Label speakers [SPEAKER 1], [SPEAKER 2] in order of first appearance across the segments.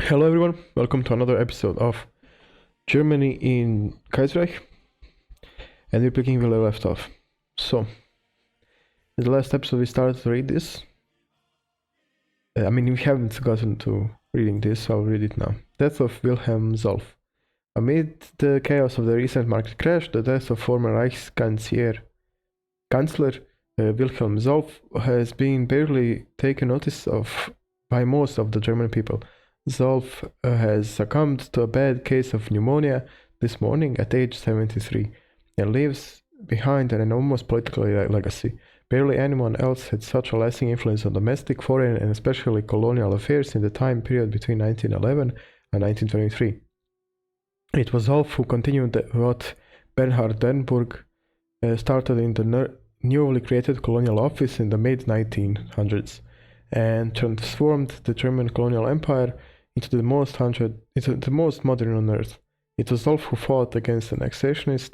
[SPEAKER 1] Hello everyone, welcome to another episode of Germany in Kaiserreich, and we're picking where we left off. So, in the last episode we started to read this. We haven't gotten to reading this, so I'll read it now. Death of Wilhelm Solf. Amid the chaos of the recent market crash, the death of former Reichskanzler Wilhelm Solf has been barely taken notice of by most of the German people. Solf has succumbed to a bad case of pneumonia this morning at age 73 and leaves behind an enormous political legacy. Barely anyone else had such a lasting influence on domestic, foreign, and especially colonial affairs in the time period between 1911 and 1923. It was Solf who continued what Bernhard Dernburg started in the newly created colonial office in the mid-1900s and transformed the German colonial empire into the most modern on earth. It was Solf who fought against the annexationist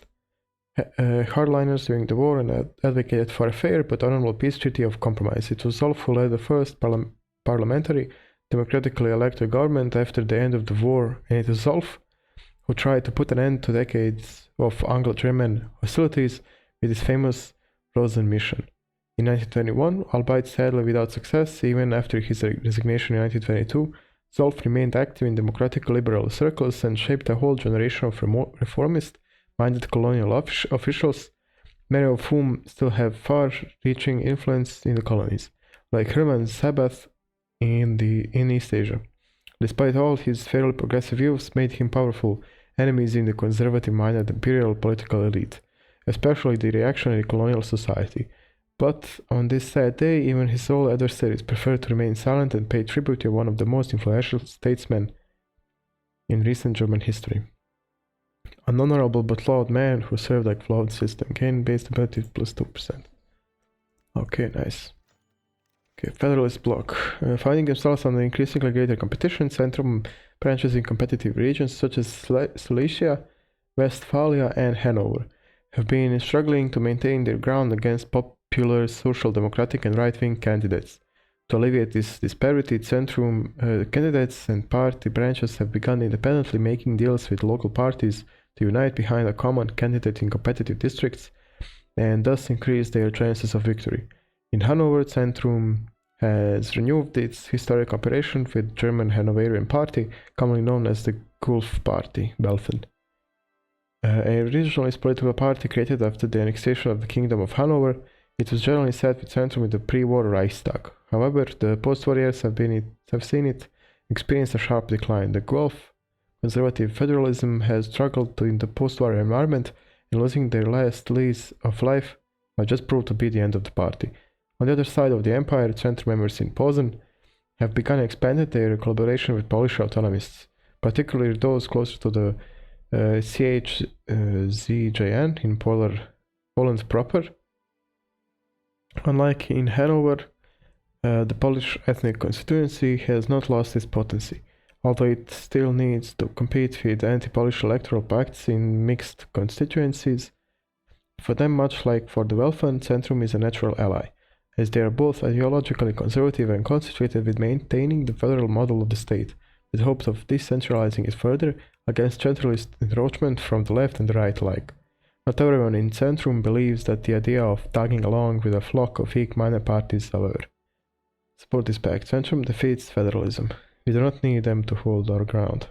[SPEAKER 1] hardliners during the war and advocated for a fair but honorable peace treaty of compromise. It was Solf who led the first parliamentary, democratically elected government after the end of the war, and it was Solf who tried to put an end to decades of Anglo-German hostilities with his famous Rosen Mission. In 1921, albeit sadly without success, even after his resignation in 1922, Solf remained active in democratic liberal circles and shaped a whole generation of reformist-minded colonial officials, many of whom still have far-reaching influence in the colonies, like Hermann Sabbath in East Asia. Despite all, his fairly progressive views made him powerful enemies in the conservative-minded imperial political elite, especially the reactionary colonial society. But on this sad day, even his old adversaries preferred to remain silent and pay tribute to one of the most influential statesmen in recent German history. An honorable but flawed man who served a flawed system. Gain based ability plus 2%. Okay, nice. Okay, Federalist Bloc. Finding themselves under increasingly greater competition, Centrum branches in competitive regions such as Silesia, Westphalia, and Hanover have been struggling to maintain their ground against popular social democratic and right-wing candidates. To alleviate this disparity, Centrum candidates and party branches have begun independently making deals with local parties to unite behind a common candidate in competitive districts and thus increase their chances of victory. In Hanover, Centrum has renewed its historic cooperation with German Hanoverian Party, commonly known as the Gulf Party, Belfen. A regionalist political party created after the annexation of the Kingdom of Hanover, it was generally set with Centrum in the pre-war Reichstag. However, the post-war years have seen it experience a sharp decline. The Gulf conservative federalism has struggled in the post-war environment, and losing their last lease of life might just prove to be the end of the party. On the other side of the empire, Centrum members in Posen have begun to expand their collaboration with Polish autonomists, particularly those closer to the CHZJN in Poland proper. Unlike in Hanover, the Polish ethnic constituency has not lost its potency, although it still needs to compete with anti-Polish electoral pacts in mixed constituencies. For them, much like for the Welfen, Centrum is a natural ally, as they are both ideologically conservative and concentrated with maintaining the federal model of the state, with hopes of decentralizing it further against centralist encroachment from the left and the right alike. Not everyone in Centrum believes that the idea of tagging along with a flock of weak minor parties, however. Support this pact. Centrum defeats federalism. We do not need them to hold our ground.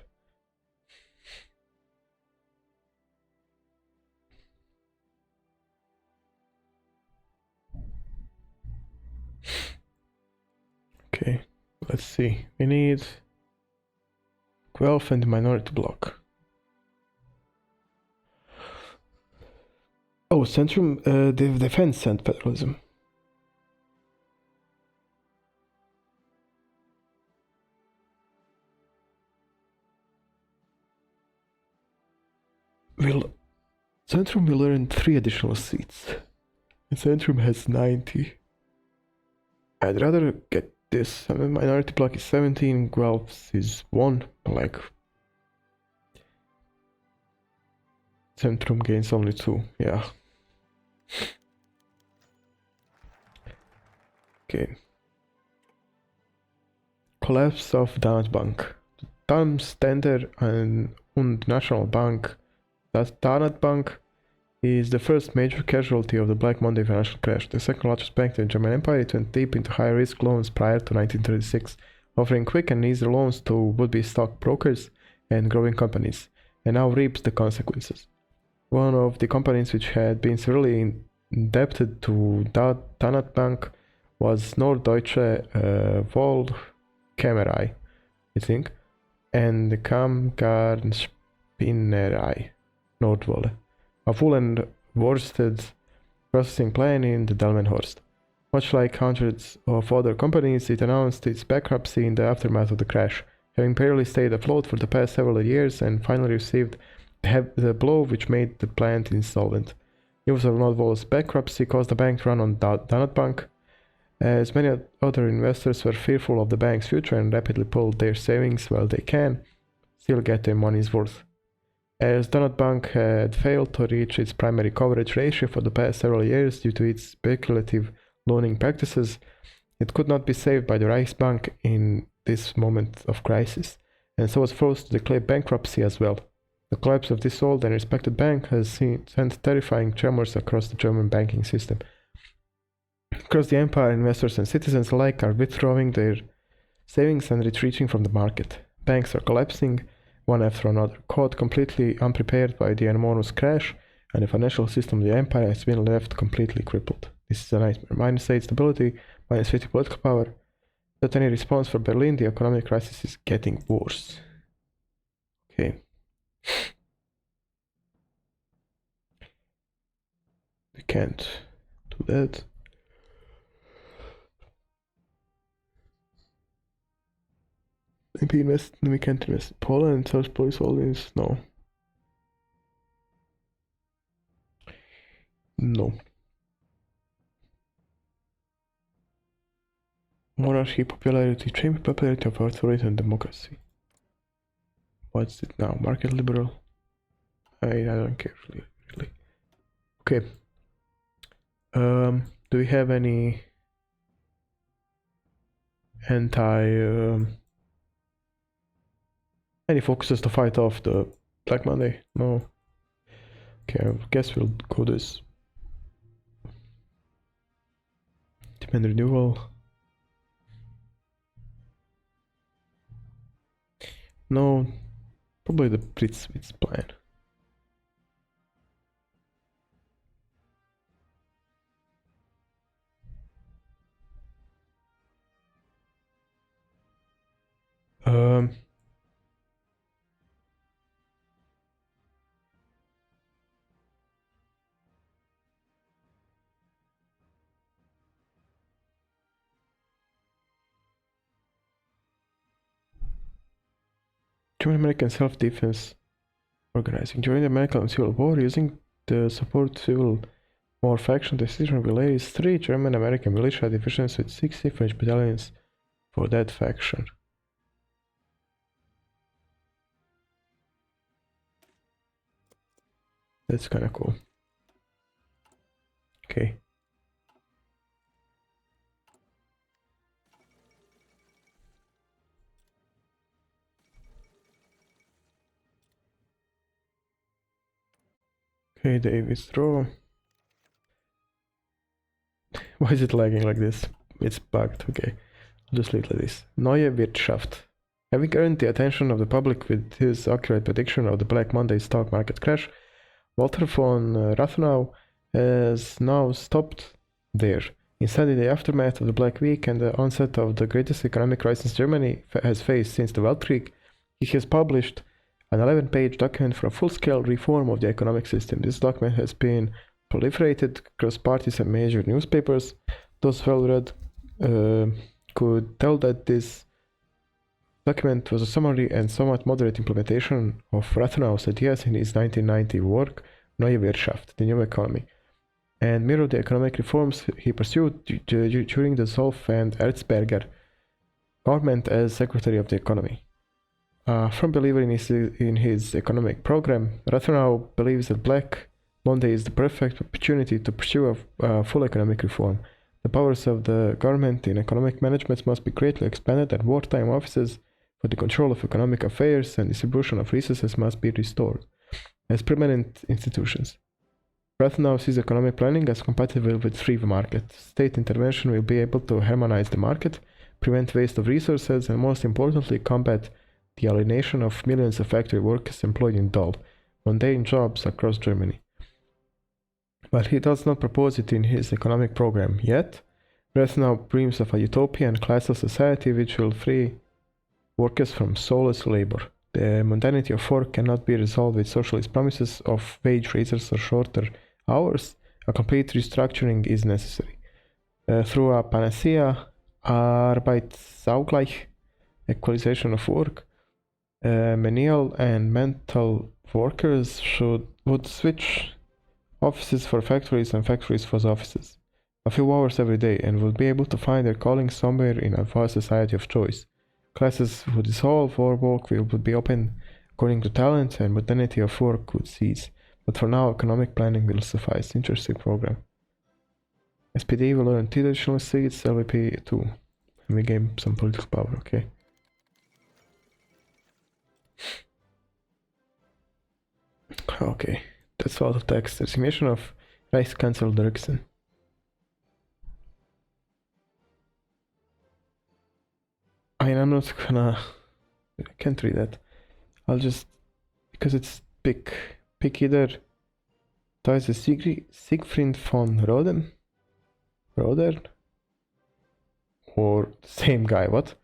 [SPEAKER 1] Okay, let's see. We need Guelph and the Minority Bloc. Oh, Centrum defends federalism. Centrum will earn 3 additional seats. And Centrum has 90. I'd rather get this. Minority Bloc is 17, Guelph is 1. Like, Centrum gains only 2. Yeah. Okay. Collapse of Danske Bank. Standard und National Bank, that Danat Bank, is the first major casualty of the Black Monday financial crash. The second largest bank in the German Empire, it went deep into high-risk loans prior to 1936, offering quick and easy loans to would-be stockbrokers and growing companies, and now reaps the consequences. One of the companies which had been severely indebted to Danat Bank was Norddeutsche Wollkämmerei, I think, and the Kammgarnspinnerei, Nordwolle, a full and worsted processing plant in the Delmenhorst. Much like hundreds of other companies, it announced its bankruptcy in the aftermath of the crash, having barely stayed afloat for the past several years and finally received the blow which made the plant insolvent. News of Nordwolle's bankruptcy caused the bank to run on Danat Bank, as many other investors were fearful of the bank's future and rapidly pulled their savings while they can still get their money's worth. As Danat Bank had failed to reach its primary coverage ratio for the past several years due to its speculative loaning practices, it could not be saved by the Reichsbank in this moment of crisis, and so was forced to declare bankruptcy as well. The collapse of this old and respected bank has sent terrifying tremors across the German banking system. Across the empire, investors and citizens alike are withdrawing their savings and retreating from the market. Banks are collapsing, one after another, caught completely unprepared by the enormous crash, and the financial system of the empire has been left completely crippled. This is a nightmare. -8 stability, -50 political power. Without any response for Berlin, the economic crisis is getting worse. Okay. We can't do that. Maybe we can't invest in Poland, South Police Holdings, no. No. Monarchy, popularity, change popularity of authoritarian democracy. What's it now? Market liberal? I don't care really. Okay. Do we have any any focuses to fight off the Black Monday? No. Okay, I guess we'll go this. Demand renewal. No, probably the Pritzwitz plan. German American self-defense organizing. During the American Civil War, using the support Civil War faction, the decision relays 3 German American militia divisions with 60 French battalions for that faction. That's kinda cool. Okay. Okay, they withdraw. Why is it lagging like this? It's bugged, okay. I'll just leave it like this. Neue Wirtschaft. Having earned the attention of the public with his accurate prediction of the Black Monday stock market crash, Walter von Rathenau has now stopped there. Instead, in the aftermath of the Black Week and the onset of the greatest economic crisis Germany has faced since the Weltkrieg, he has published an 11-page document for a full-scale reform of the economic system. This document has been proliferated across parties and major newspapers. Those well-read could tell that this document was a summary and somewhat moderate implementation of Rathenau's ideas in his 1990 work, Neue Wirtschaft, the new economy, and mirrored the economic reforms he pursued during the Solf and Erzberger government as Secretary of the Economy. A firm believer in his economic program, Rathenau believes that Black Monday is the perfect opportunity to pursue a full economic reform. The powers of the government in economic management must be greatly expanded, and wartime offices for the control of economic affairs and distribution of resources must be restored as permanent institutions. Rathenau sees economic planning as compatible with free market. State intervention will be able to harmonize the market, prevent waste of resources, and most importantly, combat the alienation of millions of factory workers employed in dull, mundane jobs across Germany. But he does not propose it in his economic program yet. Rathenau dreams of a utopian classless society which will free workers from soulless labor. The mundanity of work cannot be resolved with socialist promises of wage raises or shorter hours. A complete restructuring is necessary. Through a panacea, Arbeitsausgleich, equalization of work, menial and mental workers would switch offices for factories and factories for offices a few hours every day and would be able to find their calling somewhere in a vast society of choice. Classes would dissolve, work would be open according to talent, and modernity of work would cease. But for now, economic planning will suffice. Interesting program. SPD will earn 2 additional seats, LVP 2. And we gain some political power, okay. Okay, that's all the text. Resignation of Reichskanzler Dirksen. I'm not gonna... I can't read that. I'll just... because it's pick either Thais Siegfried von Roden or the same guy. What?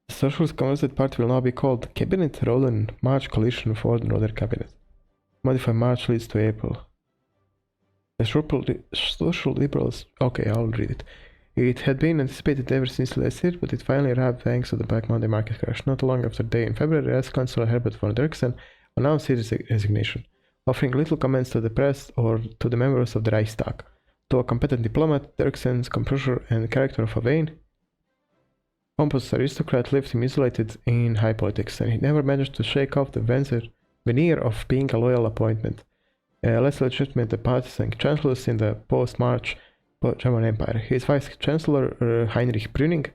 [SPEAKER 1] The Socialist Communist Party will now be called Cabinet Roden March Coalition for the Roden Cabinet. Modify March leads to April. The Social Liberals... okay, I'll read it. It had been anticipated ever since last year, but it finally arrived thanks to the Black Monday market crash. Not long after the day in February, Reichskanzler Herbert von Dirksen announced his resignation, offering little comments to the press or to the members of the Reichstag. Though a competent diplomat, Dirksen's composure and character of a vain, pompous aristocrat left him isolated in high politics, and he never managed to shake off the veneer of being a loyal appointment. Less legitimate the partisan chancellors in the post-March German Empire. His vice-chancellor Heinrich Brüning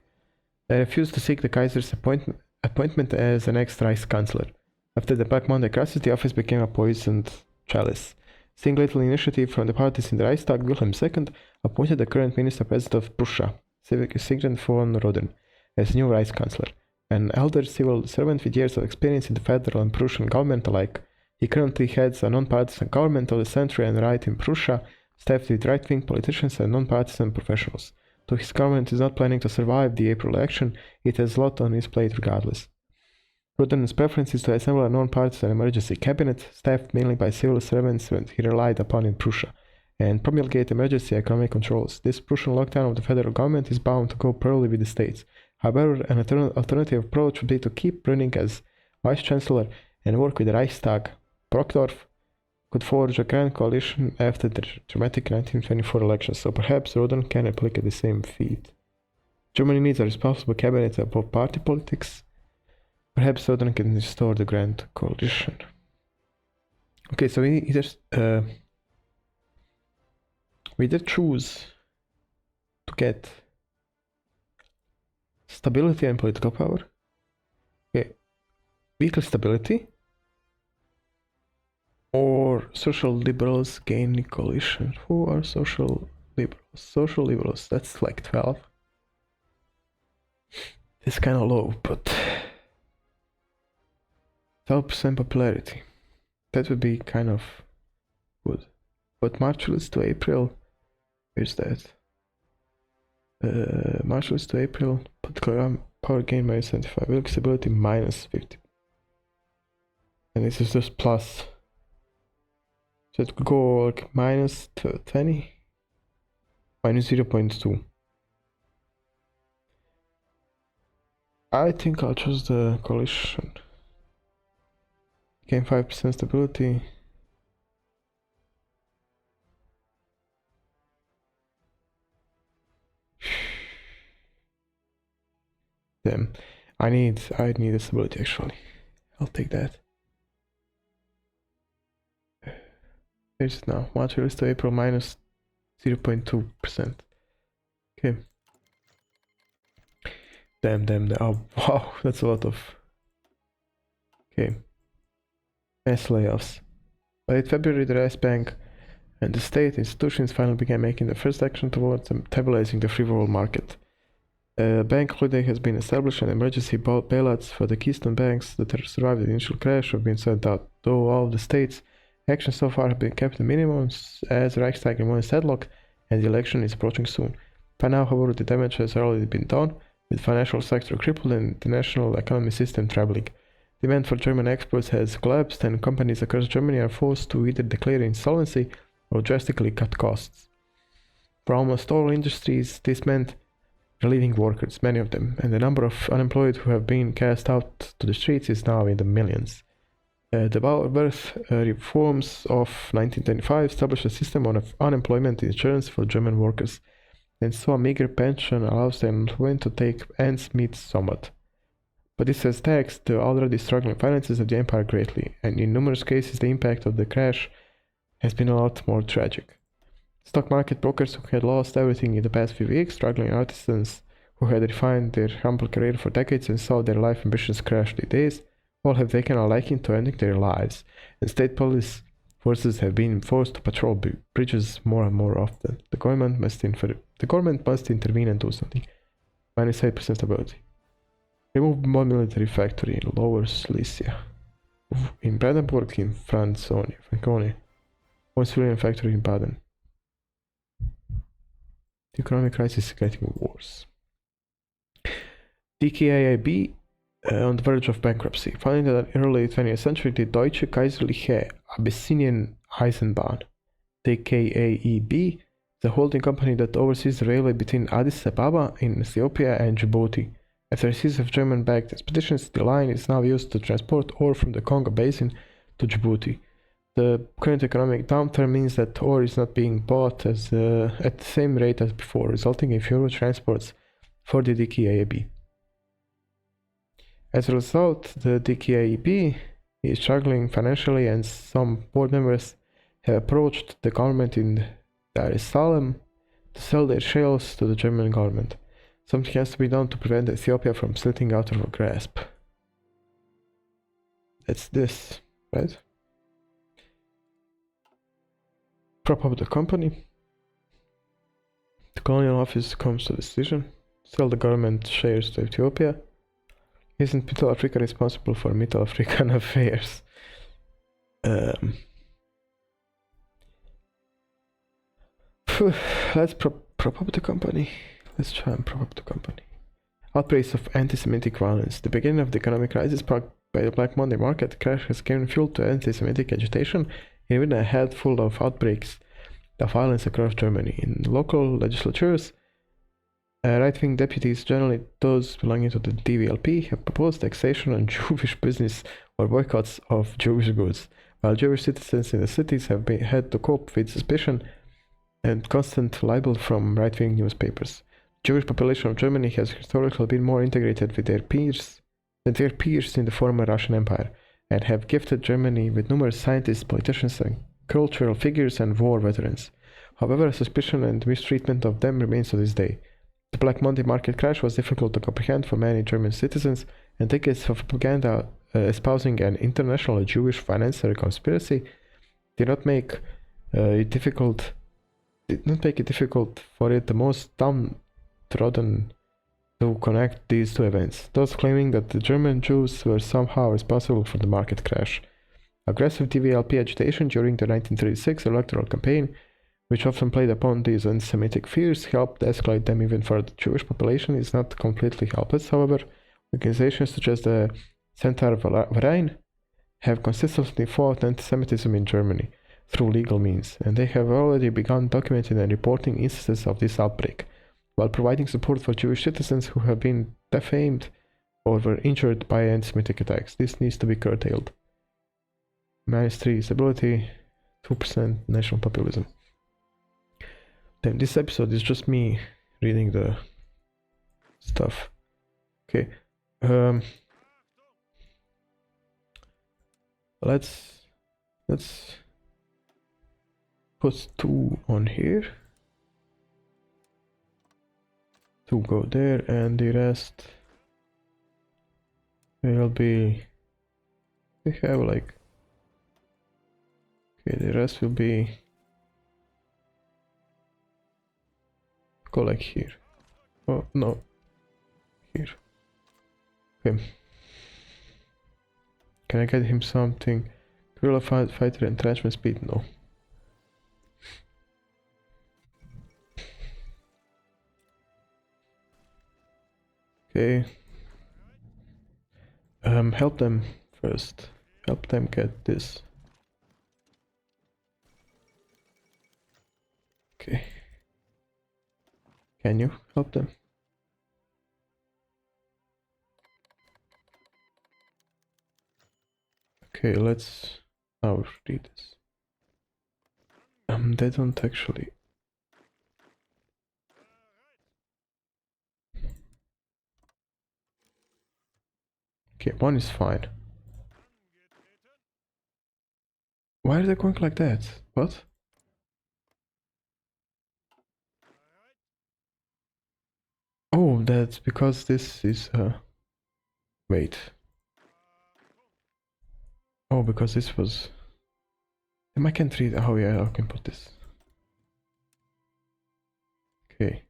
[SPEAKER 1] refused to seek the Kaiser's appointment as the next Reichskanzler. After the Black Monday crisis, the office became a poisoned chalice. Seeing little initiative from the parties in the Reichstag, Wilhelm II appointed the current Minister-President of Prussia, Siegfried von Roden, as new Reichskanzler. An elder civil servant with years of experience in the federal and Prussian government alike, he currently heads a non-partisan government of the center and right in Prussia, staffed with right-wing politicians and non-partisan professionals. Though his government is not planning to survive the April election, it has a lot on his plate regardless. Roden's preference is to assemble a non-partisan emergency cabinet, staffed mainly by civil servants he relied upon in Prussia, and promulgate emergency economic controls. This Prussian lockdown of the federal government is bound to go poorly with the states. However, an alternative approach would be to keep Brüning as vice-chancellor and work with the Reichstag. Brockdorf could forge a grand coalition after the dramatic 1924 elections, so perhaps Roden can replicate the same feat. Germany needs a responsible cabinet above party politics. Perhaps Roden can restore the grand coalition. Okay, so we either choose to get stability and political power. Okay, weaker stability, or social liberals gain coalition. Who are social liberals? Social liberals, that's like 12. It's kind of low, but 12% popularity. That would be kind of good. But March leads to April. Where's that? March leads to April. Political power gain minus 75. Political stability minus 50. And this is just plus. So it could go like minus 20. Minus 0.2. I think I'll choose the coalition. Gain 5% stability. Damn. I need the stability actually. I'll take that. Here's it now. March to April minus 0.2%. Okay. Damn. Oh, wow, that's a lot of. Okay. Mass layoffs. By February, the Rice Bank and the state institutions finally began making the first action towards stabilizing the free world market. A bank holiday has been established and emergency bailouts for the Keystone banks that survived the initial crash have been sent out, though all of the states' actions so far have been kept to minimums as Reichstag remains deadlocked and the election is approaching soon. By now, however, the damage has already been done, with financial sector crippled and the national economy system trembling. Demand for German exports has collapsed and companies across Germany are forced to either declare insolvency or drastically cut costs. For almost all industries, this meant relieving workers, many of them, and the number of unemployed who have been cast out to the streets is now in the millions. The birth reforms of 1925 established a system of unemployment insurance for German workers, and so a meager pension allows the unemployed to take ends meet somewhat. But this has taxed the already struggling finances of the empire greatly, and in numerous cases the impact of the crash has been a lot more tragic. Stock market brokers who had lost everything in the past few weeks, struggling artisans who had refined their humble career for decades and saw their life ambitions crash in days, all have taken a liking to ending their lives, and state police forces have been forced to patrol bridges more and more often. The government must intervene and do something. -8% stability. Remove one military factory in Lower Silesia. In Brandenburg, in Franconia. One civilian factory in Baden. The economic crisis is getting worse. DKAIB on the verge of bankruptcy. Founded in the early 20th century, the Deutsche Kaiserliche Abyssinian Eisenbahn, DKAEB, the holding company that oversees the railway between Addis Ababa in Ethiopia and Djibouti. After a series of German-backed expeditions, the line is now used to transport ore from the Congo Basin to Djibouti. The current economic downturn means that ore is not being bought at the same rate as before, resulting in fewer transports for the DKAEB. As a result, the DKAEB is struggling financially, and some board members have approached the government in Dar es Salaam to sell their shares to the German government. Something has to be done to prevent Ethiopia from slipping out of our grasp. That's this, right? Prop up the company. The colonial office comes to the decision. Sell the government shares to Ethiopia. Isn't Mittel Africa responsible for Mittel African affairs? Let's prop up the company. Let's try and prop up the company. Outbreaks of anti-Semitic violence. The beginning of the economic crisis sparked by the Black Monday market crash has given fuel to anti-Semitic agitation, and even a handful of outbreaks of violence across Germany. In local legislatures, right-wing deputies, generally those belonging to the DVLP, have proposed taxation on Jewish business or boycotts of Jewish goods, while Jewish citizens in the cities have had to cope with suspicion and constant libel from right-wing newspapers. The Jewish population of Germany has historically been more integrated with their peers in the former Russian Empire, and have gifted Germany with numerous scientists, politicians, and cultural figures and war veterans. However, suspicion and mistreatment of them remains to this day. The Black Monday market crash was difficult to comprehend for many German citizens, and decades of propaganda espousing an international Jewish financial conspiracy did not make it difficult for it the most downtrodden to connect these two events, thus claiming that the German Jews were somehow responsible for the market crash. Aggressive DVLP agitation during the 1936 electoral campaign, which often played upon these anti-Semitic fears, helped escalate them even further. The Jewish population is not completely helpless, however. Organizations such as the Center Verein have consistently fought anti-Semitism in Germany through legal means, and they have already begun documenting and reporting instances of this outbreak, while providing support for Jewish citizens who have been defamed or were injured by anti-Semitic attacks. This needs to be curtailed. -3 stability, 2% national populism. Damn, this episode is just me reading the stuff. Okay. Let's put 2 on here. 2 go there, and the rest It'll be... We have like... Okay, the rest will be... Go like here. Oh, no. Here. Okay. Can I get him something? Guerrilla fighter entrenchment speed? No. Okay. Help them first. Help them get this. Okay. Can you help them? Okay, let's now read this. They don't actually. Okay, one is fine. Why are they going like that? What? Oh, that's because this is wait. Oh, because this was... I can't read... Oh yeah, I can put this. Okay.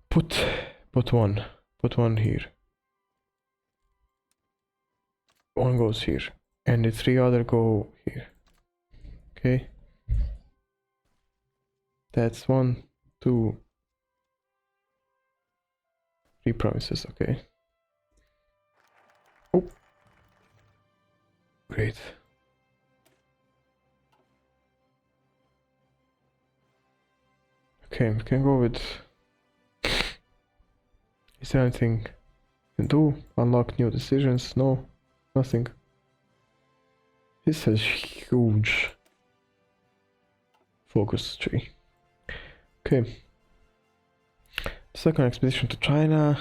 [SPEAKER 1] Put one here. One goes here. And the three other go here. Okay. That's 1, 2, 3 promises, okay. Oh. Great. Okay, we can go with... Is there anything you can do? Unlock new decisions? No, nothing. This is huge focus tree. Okay. Second expedition to China.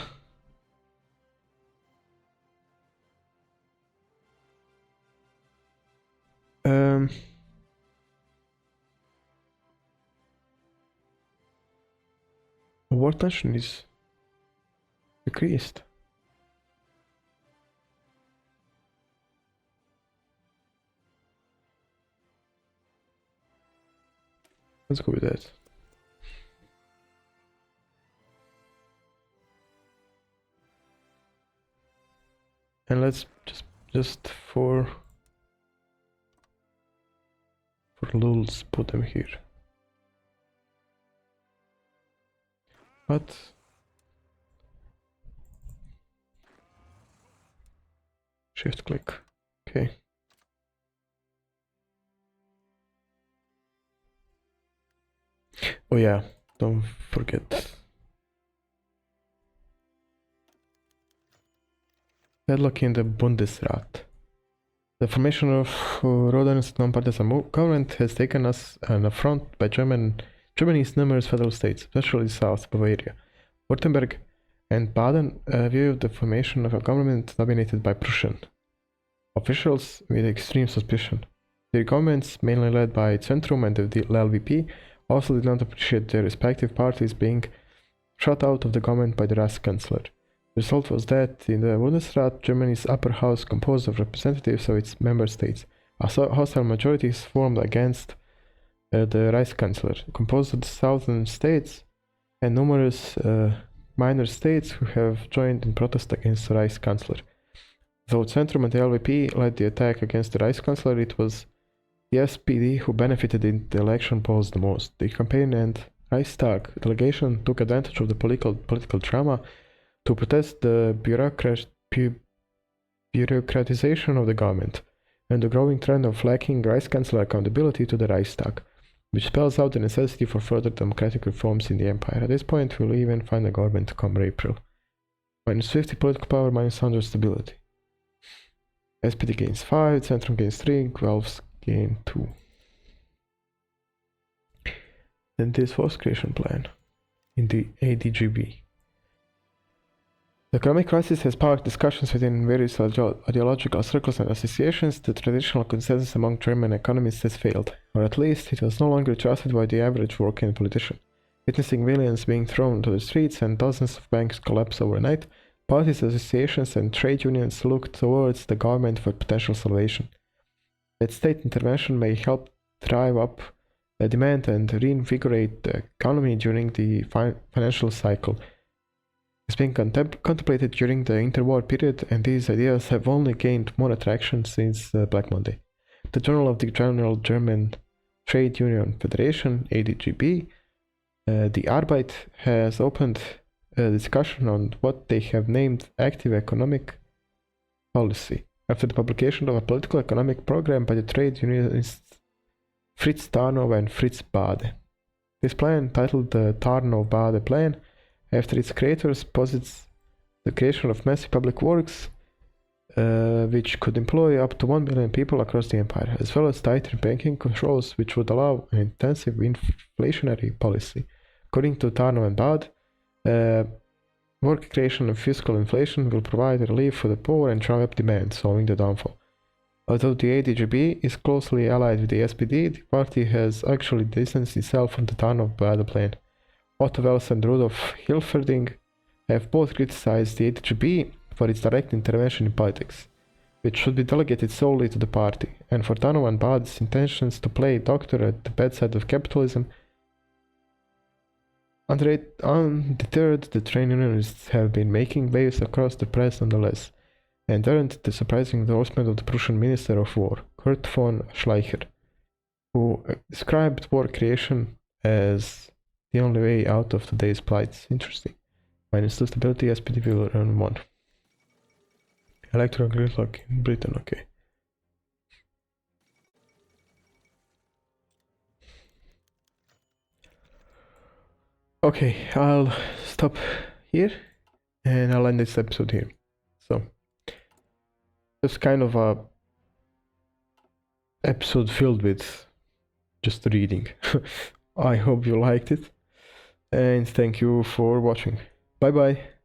[SPEAKER 1] War tension is decreased. Let's go with that. And let's just for lulz put them here. What? Shift click. Okay. Oh yeah, don't forget. Deadlock in the Bundesrat. The formation of Roden's non-partisan government has taken us an affront by Germany's numerous federal states, especially South Bavaria. Württemberg and Baden viewed the formation of a government dominated by Prussian officials with extreme suspicion. Their governments, mainly led by Centrum and the LVP, also did not appreciate their respective parties being shut out of the government by the Reichskanzler. The result was that in the Bundesrat, Germany's upper house, composed of representatives of its member states, a hostile majority is formed against the Reichskanzler, composed of the southern states and numerous minor states who have joined in protest against the Reichskanzler. Though Centrum and the LVP led the attack against the Reichskanzler, it was the SPD who benefited in the election polls the most. The campaign and Reichstag delegation took advantage of the political drama to protest the bureaucratization of the government and the growing trend of lacking Reichskanzler accountability to the Reichstag, which spells out the necessity for further democratic reforms in the empire. At this point, we'll even find a government come April. -50 political power, -100 stability. SPD gains 5, Centrum gains 3, Guelphs gain 2. Then this was creation plan in the ADGB. The economic crisis has sparked discussions within various ideological circles and associations. The traditional consensus among German economists has failed, or at least it was no longer trusted by the average working politician. Witnessing millions being thrown to the streets and dozens of banks collapse overnight, parties, associations, and trade unions look towards the government for potential salvation. That state intervention may help drive up demand and reinvigorate the economy during the financial cycle. It's been contemplated during the interwar period, and these ideas have only gained more attraction since Black Monday. The Journal of the General German Trade Union Federation, ADGB, the Arbeit, has opened a discussion on what they have named active economic policy, after the publication of a political economic program by the trade unionists Fritz Tarnow and Fritz Bade. This plan, titled the Tarnow-Bade Plan, after its creators, posits the creation of massive public works which could employ up to 1 million people across the empire, as well as tighter banking controls which would allow an intensive inflationary policy. According to Tarnow and Bade, work creation and fiscal inflation will provide relief for the poor and drive up demand, solving the downfall. Although the ADGB is closely allied with the SPD, the party has actually distanced itself from the Tarnow-Bade plan. Otto Wels and Rudolf Hilferding have both criticized the ADGB for its direct intervention in politics, which should be delegated solely to the party, and for Tarnow and Bade's intentions to play doctor at the bedside of capitalism. Undeterred, the trade unionists have been making waves across the press nonetheless, and earned the surprising endorsement of the Prussian Minister of War, Kurt von Schleicher, who described war creation as the only way out of today's plight. Interesting. Minus 2 stability, SPD will earn 1. Electoral gridlock in Britain, okay. Okay, I'll stop here and I'll end this episode here. So, it's kind of a episode filled with just reading. I hope you liked it, and thank you for watching. Bye bye.